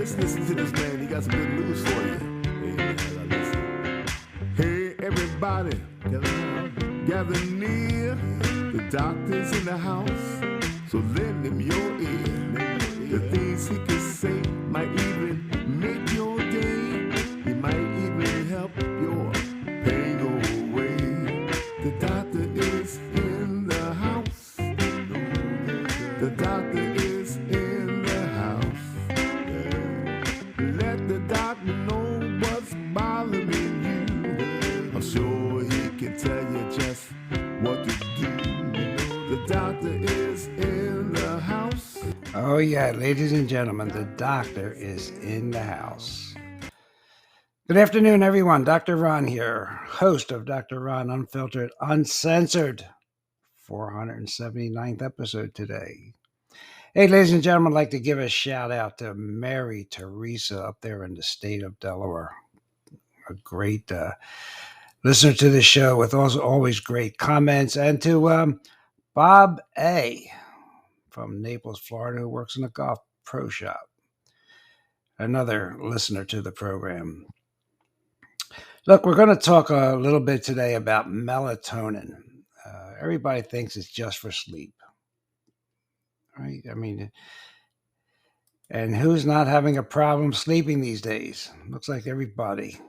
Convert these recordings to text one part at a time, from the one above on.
listen to this man. He got some good news for you. Hey, man, now listen. Hey, everybody, gather near. The doctor's in the house, so lend him your ear. The things he can say might even make your day. He might even help your pain go away. The doctor is in the house. The doctor is in the house. Let the doctor know what's bothering you. I'm sure he can tell you just what to do. The doctor is in the house. Oh yeah, ladies and gentlemen, the doctor is in the house. Good afternoon, everyone. Dr. Ron here, host of Dr. Ron Unfiltered, Uncensored, 479th episode today. Hey, ladies and gentlemen, I'd like to give a shout out to Mary Teresa up there in the state of Delaware. A great listener to the show with always great comments. And to Bob A. from Naples, Florida, who works in a golf pro shop. Another listener to the program. Look, we're going to talk a little bit today about melatonin. Everybody thinks it's just for sleep, right? I mean, and who's not having a problem sleeping these days? Looks like everybody.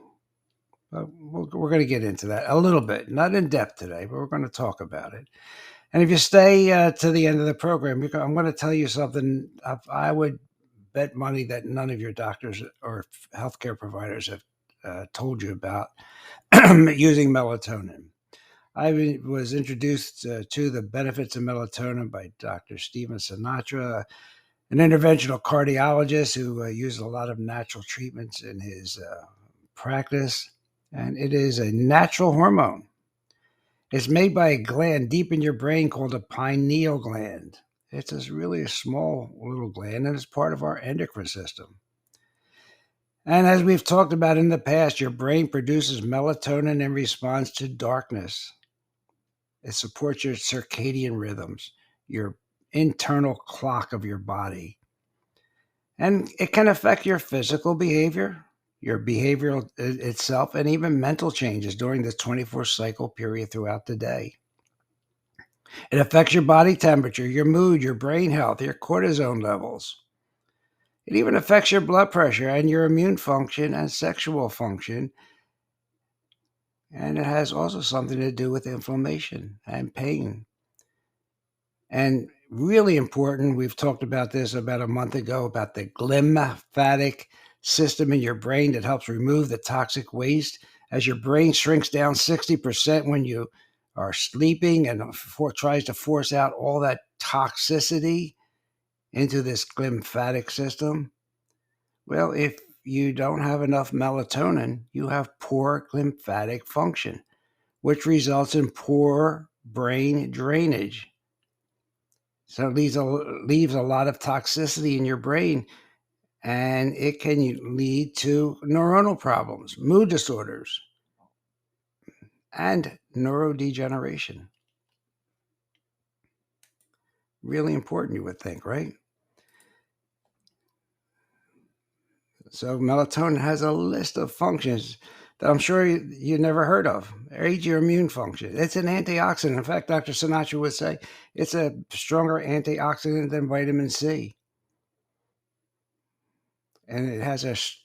But we're going to get into that a little bit, not in depth today, but we're going to talk about it. And if you stay to the end of the program, I'm going to tell you something I would bet money that none of your doctors or healthcare providers have told you about using melatonin. I was introduced to the benefits of melatonin by Dr. Stephen Sinatra, an interventional cardiologist who uses a lot of natural treatments in his practice. And it is a natural hormone. It's made by a gland deep in your brain called the pineal gland. It's really a small little gland, and it's part of our endocrine system. And as we've talked about in the past, your brain produces melatonin in response to darkness. It supports your circadian rhythms, your internal clock of your body. And it can affect your physical behavior, your behavioral itself, and even mental changes during this 24 cycle period throughout the day. It affects your body temperature, your mood, your brain health, your cortisone levels. It even affects your blood pressure and your immune function and sexual function. And it has also something to do with inflammation and pain. And really important, we've talked about this about a month ago, about the glymphatic system in your brain that helps remove the toxic waste. As your brain shrinks down 60% when you are sleeping and tries to force out all that toxicity into this glymphatic system. Well, if you don't have enough melatonin, you have poor glymphatic function, which results in poor brain drainage. So it leaves a lot of toxicity in your brain, and it can lead to neuronal problems, mood disorders, and neurodegeneration. Really important, you would think, right? So melatonin has a list of functions that I'm sure you never heard of. Aids your immune function. It's an antioxidant. In fact, Dr. Sinatra would say it's a stronger antioxidant than vitamin C. And it has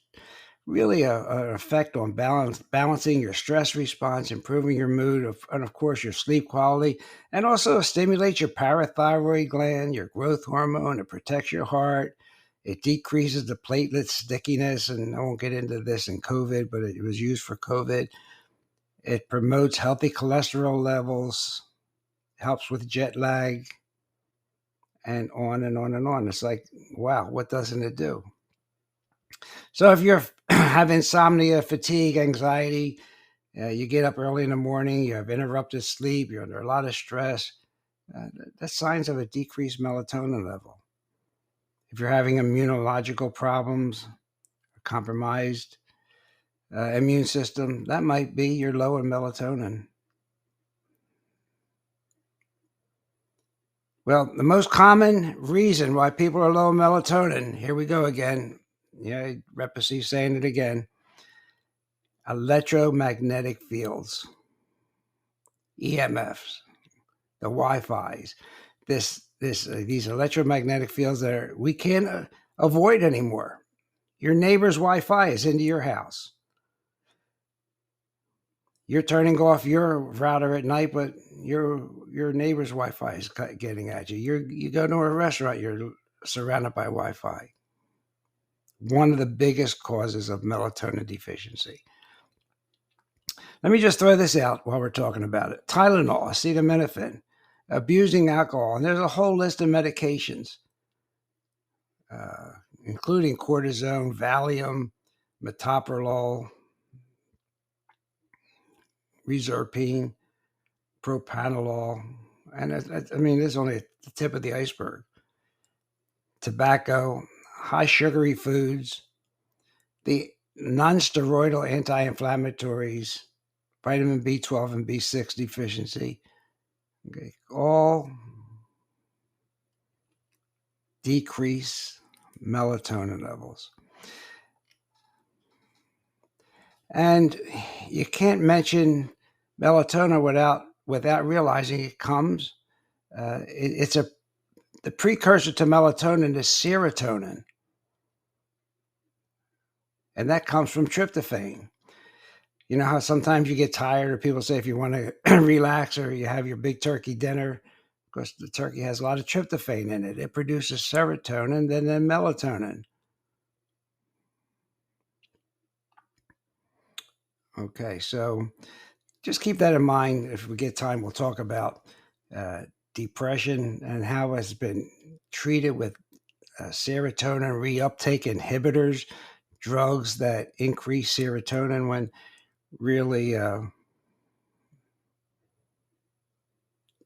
really an effect on balancing your stress response, improving your mood, and of course your sleep quality, and also stimulates your parathyroid gland, your growth hormone. It protects your heart. It decreases the platelet stickiness, and I won't get into this in COVID, but it was used for COVID. It promotes healthy cholesterol levels, helps with jet lag, and on and on and on. It's like, wow, what doesn't it do? So if you're have insomnia, fatigue, anxiety, you get up early in the morning, you have interrupted sleep, you're under a lot of stress, that's signs of a decreased melatonin level. If you're having immunological problems, a compromised immune system, that might be you're low in melatonin. Well, the most common reason why people are low in melatonin, here we go again, Yeah, Repacy saying it again. Electromagnetic fields, EMFs, the Wi-Fi's, these electromagnetic fields that we can't avoid anymore. Your neighbor's Wi-Fi is into your house. You're turning off your router at night, but your neighbor's Wi-Fi is getting at you. You go to a restaurant, you're surrounded by Wi-Fi. One of the biggest causes of melatonin deficiency. Let me just throw this out while we're talking about it. Tylenol, acetaminophen, abusing alcohol, and there's a whole list of medications, including cortisone, Valium, metoprolol, reserpine, propranolol, and I mean, this is only the tip of the iceberg. Tobacco, high sugary foods, the non-steroidal anti-inflammatories, vitamin B12 and B6 deficiency, okay, all decrease melatonin levels. And you can't mention melatonin without realizing it comes. It's the precursor to melatonin is serotonin, and that comes from tryptophan. You know how sometimes you get tired, or people say if you want to relax or you have your big turkey dinner, of course the turkey has a lot of tryptophan in it. It produces serotonin, then melatonin. Okay, so just keep that in mind. If we get time, we'll talk about depression and how it's been treated with serotonin reuptake inhibitors, drugs that increase serotonin when really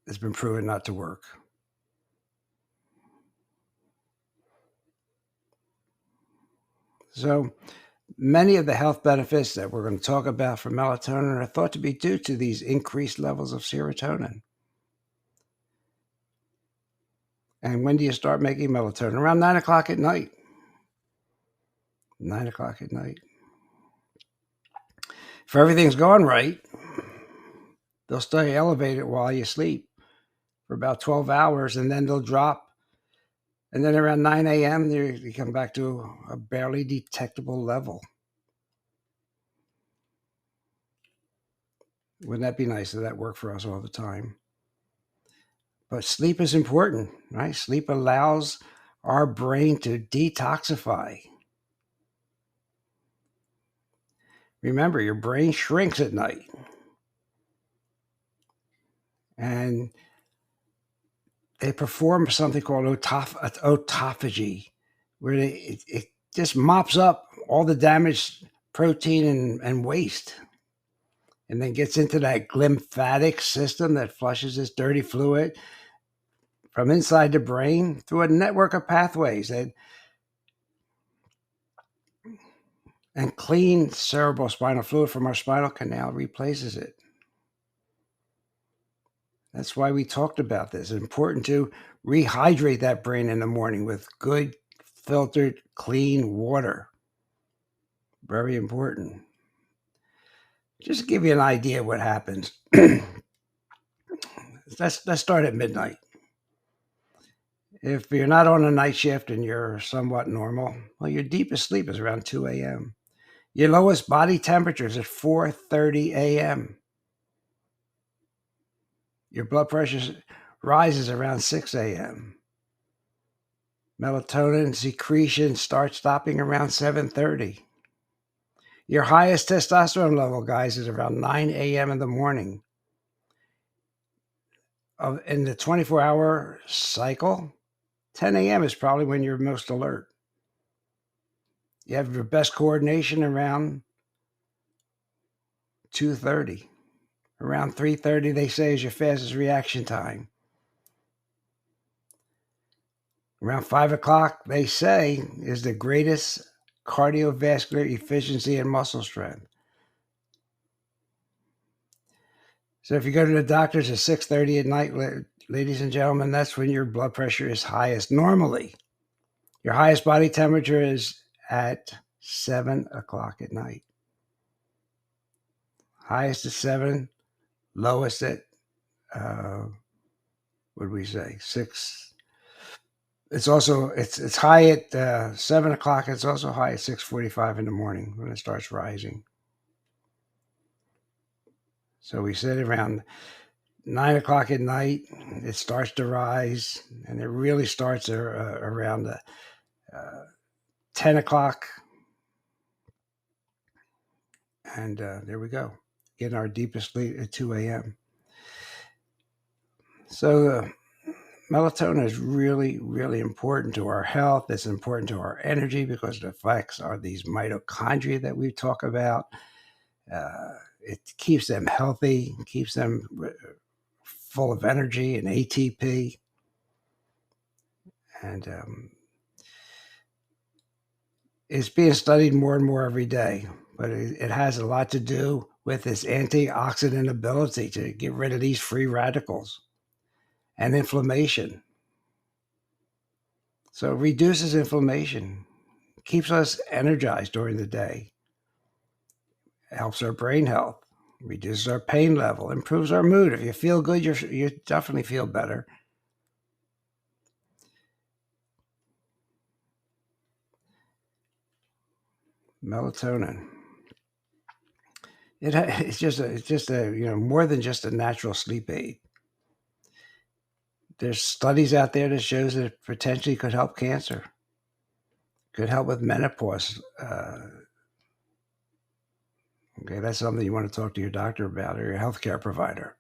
has been proven not to work. So many of the health benefits that we're going to talk about for melatonin are thought to be due to these increased levels of serotonin. And when do you start making melatonin? Around 9 o'clock at night. 9 o'clock at night. If everything's going right, they'll stay elevated while you sleep for about 12 hours, and then they'll drop. And then around 9 a.m., you come back to a barely detectable level. Wouldn't that be nice if that worked for us all the time? But sleep is important, right? Sleep allows our brain to detoxify. Remember, your brain shrinks at night. And they perform something called autophagy, where it just mops up all the damaged protein and waste, and then gets into that lymphatic system that flushes this dirty fluid from inside the brain through a network of pathways and clean cerebral spinal fluid from our spinal canal replaces it. That's why we talked about this. It's important to rehydrate that brain in the morning with good, filtered, clean water. Very important. Just to give you an idea of what happens. Let's start at midnight. If you're not on a night shift and you're somewhat normal, well, your deepest sleep is around 2 a.m. Your lowest body temperature is at 4:30 a.m. Your blood pressure rises around 6 a.m. Melatonin secretion starts stopping around 7:30. Your highest testosterone level, guys, is around 9 a.m. in the morning. In the 24-hour cycle, 10 a.m. is probably when you're most alert. You have your best coordination around 2:30. Around 3:30, they say, is your fastest reaction time. Around 5 o'clock, they say, is the greatest cardiovascular efficiency and muscle strength. So if you go to the doctors at 6:30 at night, ladies and gentlemen, that's when your blood pressure is highest. Normally, your highest body temperature is at 7 o'clock at night. Highest at 7, lowest at, what did we say, 6. It's also, it's high at 7 o'clock. It's also high at 6:45 in the morning when it starts rising. So we said around 9 o'clock at night, it starts to rise, and it really starts around 10 o'clock. And there we go, getting our deepest sleep at 2 a.m. So melatonin is really, really important to our health. It's important to our energy because it affects these mitochondria that we talk about. It keeps them healthy, keeps them full of energy and ATP. And it's being studied more and more every day, but it has a lot to do with its antioxidant ability to get rid of these free radicals and inflammation. So it reduces inflammation, keeps us energized during the day, helps our brain health, reduces our pain level, improves our mood. If you feel good, you definitely feel better. Melatonin. It's just a more than just a natural sleep aid. There's studies out there that shows that it potentially could help cancer, could help with menopause. Okay, that's something you want to talk to your doctor about or your healthcare provider.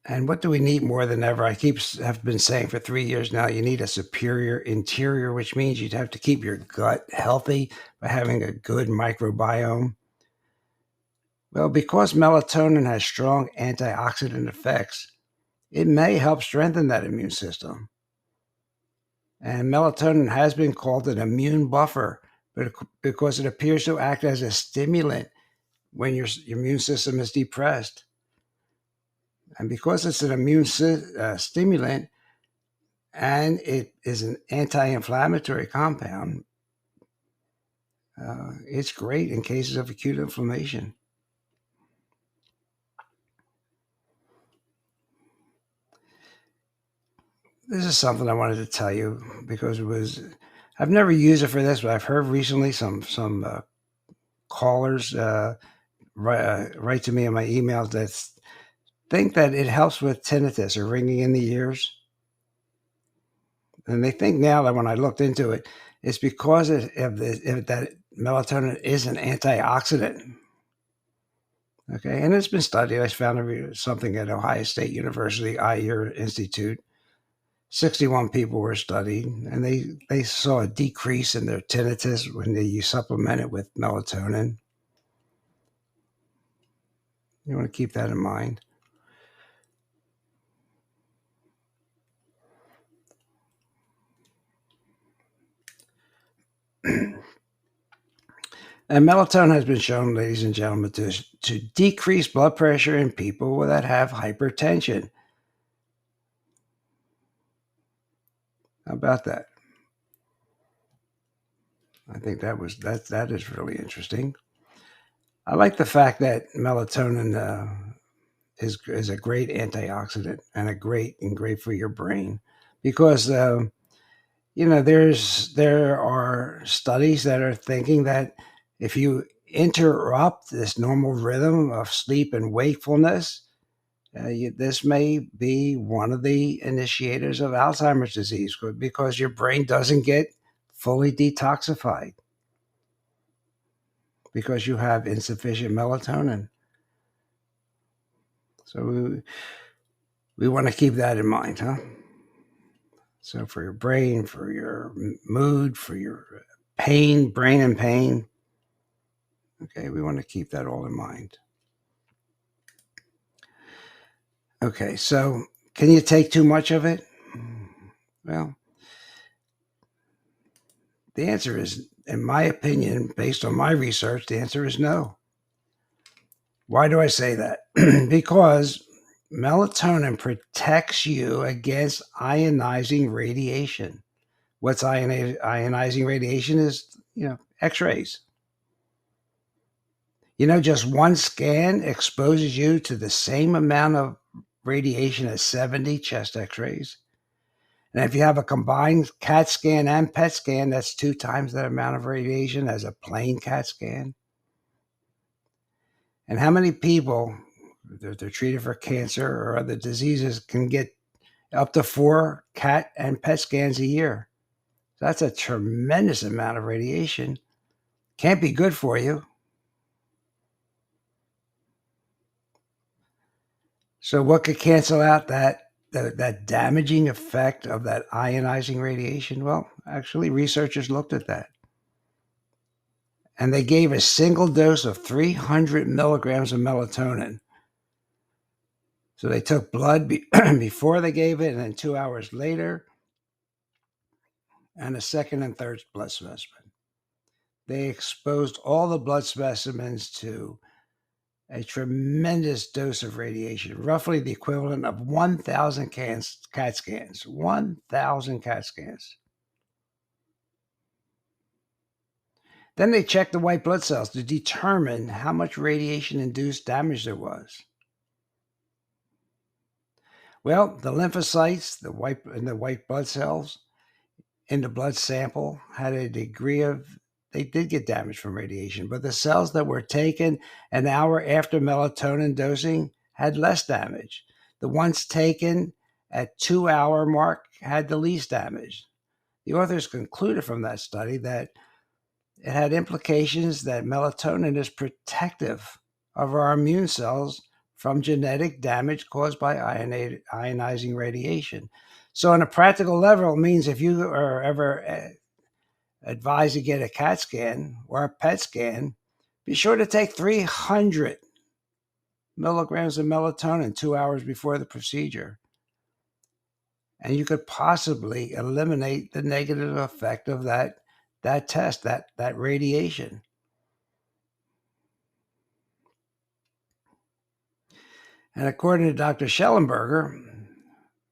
And what do we need more than ever? Have been saying for 3 years now, you need a superior interior, which means you'd have to keep your gut healthy by having a good microbiome. Well, because melatonin has strong antioxidant effects, it may help strengthen that immune system. And melatonin has been called an immune buffer because it appears to act as a stimulant when your immune system is depressed. And because it's an immune stimulant and it is an anti-inflammatory compound, it's great in cases of acute inflammation. This is something I wanted to tell you because I've never used it for this, but I've heard recently some callers write to me in my emails that think that it helps with tinnitus or ringing in the ears. And they think now that when I looked into it, it's because that melatonin is an antioxidant. Okay, and it's been studied. I found something at Ohio State University Eye Ear Institute. 61 people were studied, and they saw a decrease in their tinnitus when you supplement it with melatonin. You want to keep that in mind. And melatonin has been shown, ladies and gentlemen, to decrease blood pressure in people that have hypertension. How about that? I think that is really interesting. I like the fact that melatonin is a great antioxidant and great for your brain because there are studies that are thinking that if you interrupt this normal rhythm of sleep and wakefulness, this may be one of the initiators of Alzheimer's disease because your brain doesn't get fully detoxified because you have insufficient melatonin. So we want to keep that in mind, huh? So for your brain, for your mood, for your brain and pain, okay, we want to keep that all in mind. Okay, so can you take too much of it? Well, the answer is, in my opinion, based on my research, the answer is no. Why do I say that? Because melatonin protects you against ionizing radiation. What's ionizing radiation is, X-rays. Just one scan exposes you to the same amount of radiation as 70 chest X-rays. And if you have a combined CAT scan and PET scan, that's 2 times that amount of radiation as a plain CAT scan. And how many people, they're treated for cancer or other diseases, can get up to 4 CAT and PET scans a year? That's a tremendous amount of radiation. Can't be good for you. So what could cancel out that damaging effect of that ionizing radiation? Well, actually, researchers looked at that. And they gave a single dose of 300 milligrams of melatonin. So they took blood before they gave it, and then 2 hours later, and a second and third blood specimen. They exposed all the blood specimens to a tremendous dose of radiation, roughly the equivalent of 1,000 CAT scans. 1,000 CAT scans. Then they checked the white blood cells to determine how much radiation-induced damage there was. Well, the lymphocytes, the white blood cells in the blood sample had a degree of, they did get damaged from radiation, but the cells that were taken an hour after melatonin dosing had less damage. The ones taken at 2-hour mark had the least damage. The authors concluded from that study that it had implications that melatonin is protective of our immune cells from genetic damage caused by ionizing radiation. So on a practical level, it means if you are ever advised to get a CAT scan or a PET scan, be sure to take 300 milligrams of melatonin 2 hours before the procedure. And you could possibly eliminate the negative effect of that test, that radiation. And according to Dr. Schellenberger,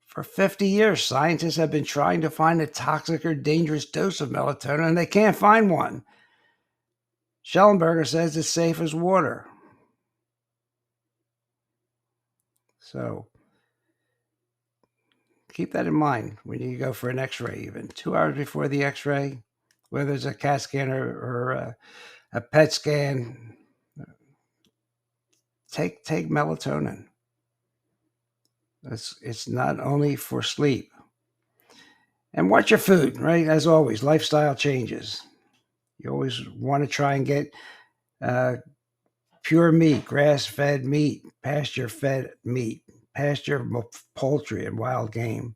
for 50 years, scientists have been trying to find a toxic or dangerous dose of melatonin, and they can't find one. Schellenberger says it's safe as water. So keep that in mind when you go for an X-ray, even 2 hours before the X-ray, whether it's a CAT scan or a PET scan, take melatonin. It's not only for sleep. And watch your food, right? As always, lifestyle changes. You always want to try and get pure meat, grass-fed meat, pasture-fed meat, pasture poultry and wild game,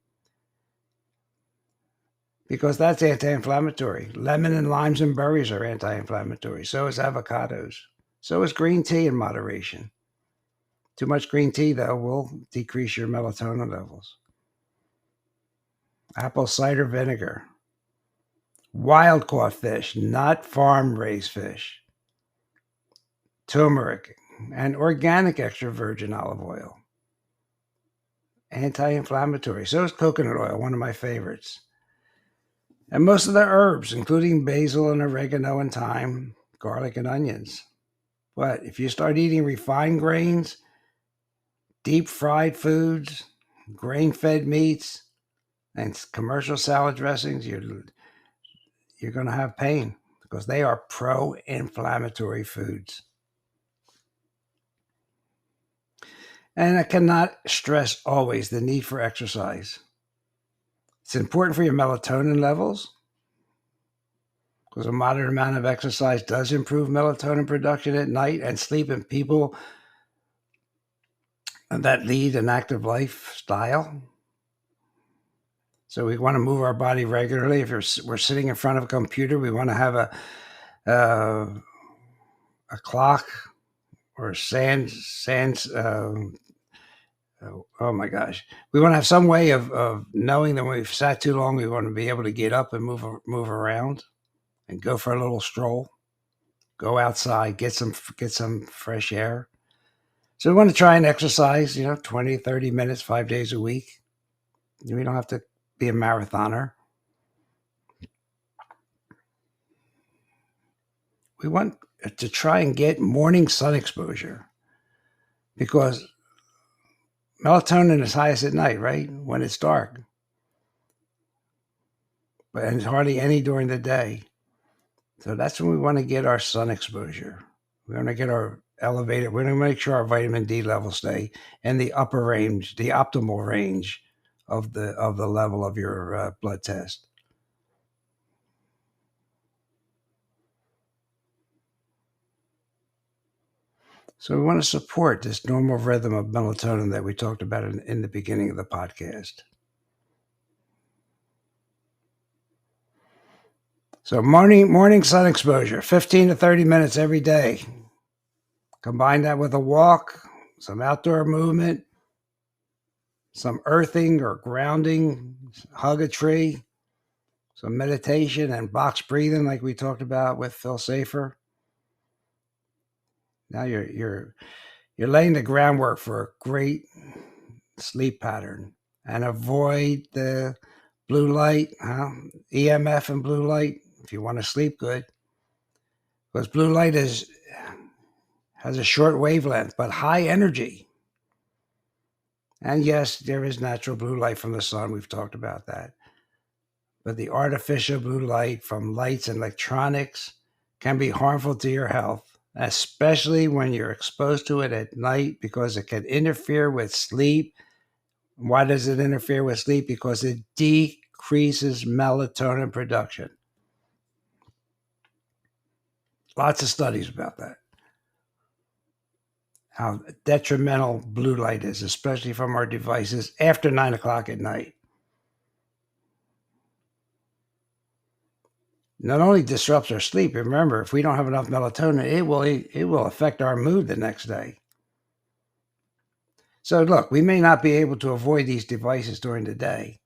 because that's anti-inflammatory. Lemon and limes and berries are anti-inflammatory. So is avocados. So is green tea in moderation. Too much green tea, though, will decrease your melatonin levels. Apple cider vinegar. Wild caught fish, not farm-raised fish. Turmeric and organic extra virgin olive oil. Anti-inflammatory. So is coconut oil, one of my favorites. And most of the herbs, including basil and oregano and thyme, garlic and onions. But if you start eating refined grains, deep fried foods, grain-fed meats, and commercial salad dressings, you're going to have pain because they are pro-inflammatory foods. And I cannot stress always the need for exercise. It's important for your melatonin levels because a moderate amount of exercise does improve melatonin production at night and sleep in people that lead an active lifestyle. So we want to move our body regularly. If we're sitting in front of a computer, we want to have a clock or oh my gosh. We want to have some way of knowing that when we've sat too long, we want to be able to get up and move around and go for a little stroll, go outside, get some fresh air. So we want to try and exercise, 20, 30 minutes, 5 days a week. We don't have to be a marathoner. We want to try and get morning sun exposure because melatonin is highest at night, right? When it's dark. And it's hardly any during the day. So that's when we want to get our sun exposure. We want to get our elevated. We want to make sure our vitamin D levels stay in the upper range, the optimal range of the level of your blood test. So we want to support this normal rhythm of melatonin that we talked about in the beginning of the podcast. So morning sun exposure, 15 to 30 minutes every day. Combine that with a walk, some outdoor movement, some earthing or grounding, hug a tree, some meditation and box breathing like we talked about with Phil Safer. Now you're laying the groundwork for a great sleep pattern, and avoid the blue light, EMF and blue light if you want to sleep good, because blue light has a short wavelength but high energy. And yes, there is natural blue light from the sun. We've talked about that. But the artificial blue light from lights and electronics can be harmful to your health, especially when you're exposed to it at night, because it can interfere with sleep. Why does it interfere with sleep? Because it decreases melatonin production. Lots of studies about that. How detrimental blue light is, especially from our devices after 9 o'clock at night. Not only disrupts our sleep, remember, if we don't have enough melatonin, it will affect our mood the next day. So look, we may not be able to avoid these devices during the day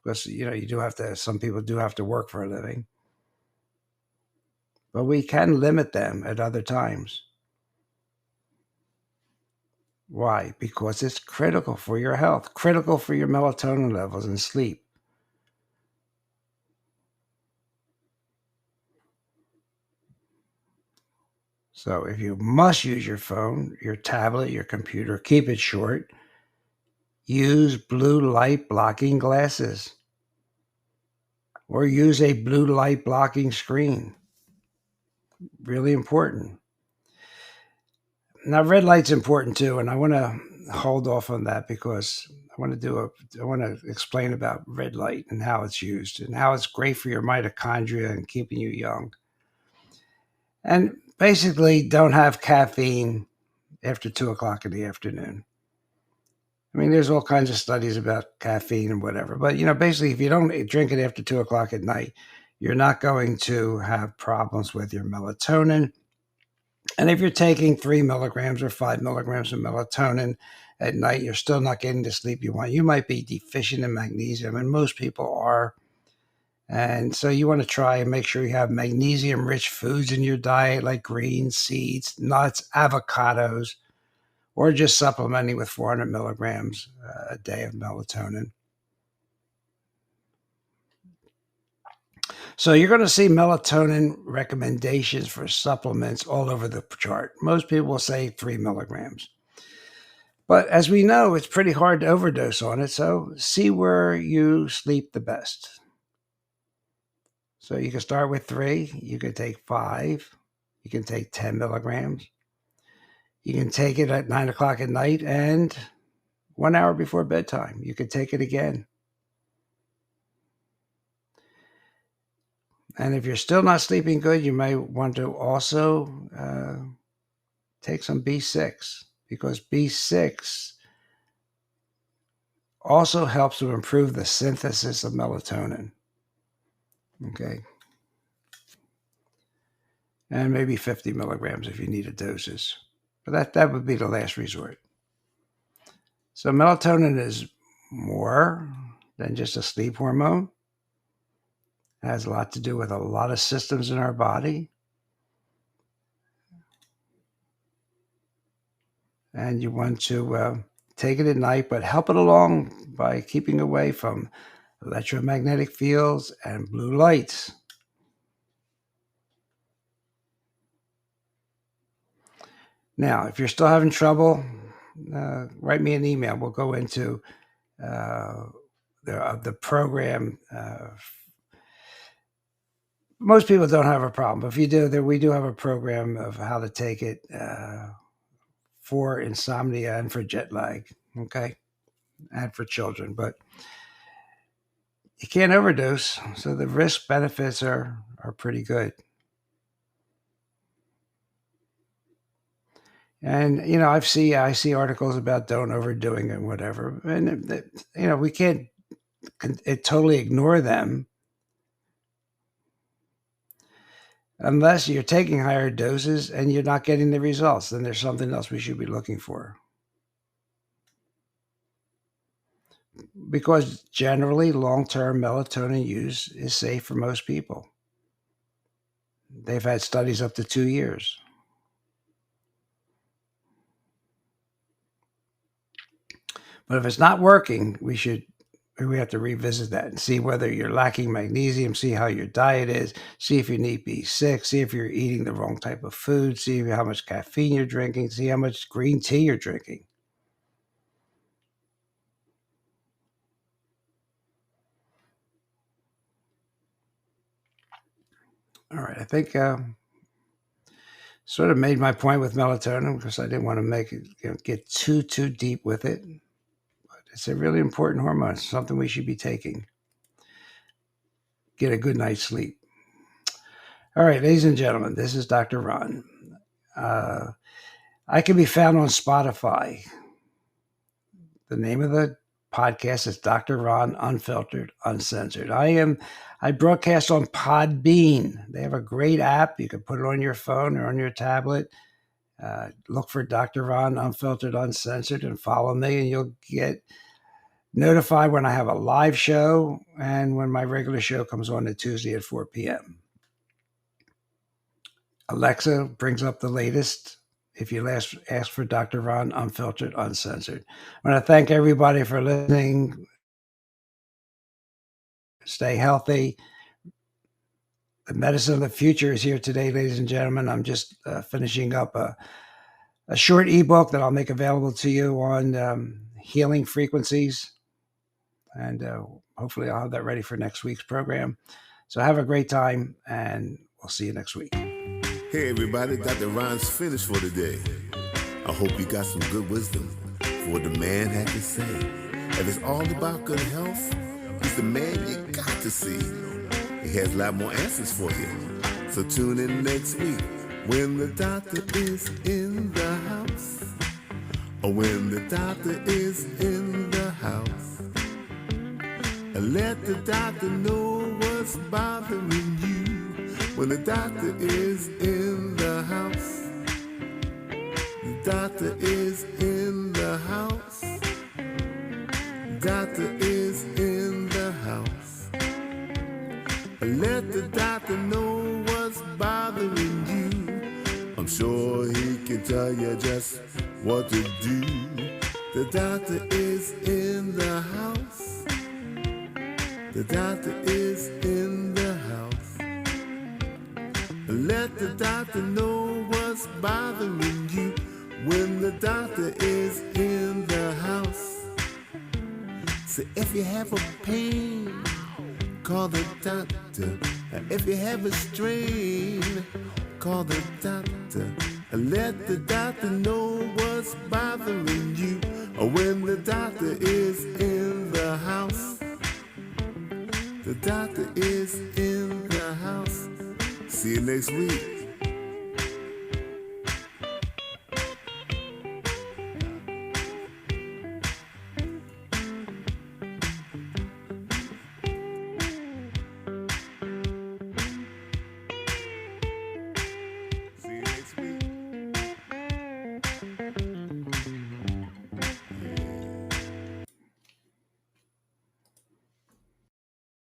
because, you do have to, some people do have to work for a living, but we can limit them at other times. Why? Because it's critical for your health, critical for your melatonin levels and sleep. So if you must use your phone, your tablet, your computer, keep it short. Use blue light blocking glasses or use a blue light blocking screen. Really important. Now, red light's important too, and I want to hold off on that because I want to explain about red light and how it's used and how it's great for your mitochondria and keeping you young. And basically, don't have caffeine after 2 o'clock in the afternoon. I mean, there's all kinds of studies about caffeine and whatever, but basically, if you don't drink it after 2 o'clock at night, you're not going to have problems with your melatonin. And if you're taking 3 milligrams or 5 milligrams of melatonin at night, you're still not getting the sleep you want. You might be deficient in magnesium, and most people are. And so you want to try and make sure you have magnesium-rich foods in your diet, like greens, seeds, nuts, avocados, or just supplementing with 400 milligrams a day of melatonin. So you're going to see melatonin recommendations for supplements all over the chart. Most people will say 3 milligrams. But as we know, it's pretty hard to overdose on it. So see where you sleep the best. So you can start with 3. You can take 5. You can take 10 milligrams. You can take it at 9 o'clock at night and 1 hour before bedtime. You can take it again. And if you're still not sleeping good, you may want to also take some B6, because B6 also helps to improve the synthesis of melatonin. Okay. And maybe 50 milligrams if you need a doses. But that would be the last resort. So melatonin is more than just a sleep hormone. It has a lot to do with a lot of systems in our body. and you want to take it at night, but help it along by keeping away from electromagnetic fields and blue lights. Now, if you're still having trouble, write me an email. We'll go into the program. Most people don't have a problem, but if you do, we do have a program of how to take it for insomnia and for jet lag, okay, and for children. But you can't overdose, so the risk benefits are pretty good. And I see articles about don't overdoing it and whatever, and we can't totally ignore them unless you're taking higher doses and you're not getting the results. Then there's something else we should be looking for. Because generally, long-term melatonin use is safe for most people. They've had studies up to 2 years. But if it's not working, we have to revisit that and see whether you're lacking magnesium, see how your diet is, see if you need B6, see if you're eating the wrong type of food, see how much caffeine you're drinking, see how much green tea you're drinking. All right, I think sort of made my point with melatonin because I didn't want to make it get too deep with it. But it's a really important hormone. It's something we should be taking. Get a good night's sleep. All right, ladies and gentlemen, this is Dr. Ron. I can be found on Spotify. The name of the podcast is Dr. Ron Unfiltered, Uncensored. I broadcast on Podbean. They have a great app. You can put it on your phone or on your tablet. Look for Dr. Ron Unfiltered, Uncensored and follow me, and you'll get notified when I have a live show and when my regular show comes on Tuesday at 4 p.m. Alexa brings up the latest if you ask for Dr. Ron Unfiltered, Uncensored. I want to thank everybody for listening. Stay healthy. The medicine of the future is here today, ladies and gentlemen. I'm just finishing up a short ebook that I'll make available to you on healing frequencies. And hopefully I'll have that ready for next week's program. So have a great time, and we'll see you next week. Hey everybody, Dr. Ron's finished for today. I hope you got some good wisdom for what the man had to say. If it's all about good health, he's the man you got to see. He has a lot more answers for you. So tune in next week when the doctor is in the house. Or when the doctor is in the house. And let the doctor know what's bothering you. When the doctor is in the house. The doctor is in the house. The doctor is in the house. Let the doctor know what's bothering you. I'm sure he can tell you just what to do. The doctor is in the house. The doctor is in the house. Let the doctor know what's bothering you. When the doctor is in the house. So if you have a pain, call the doctor. If you have a strain, call the doctor. Let the doctor know what's bothering you. When the doctor is in the house. The doctor is in the house. See you next week.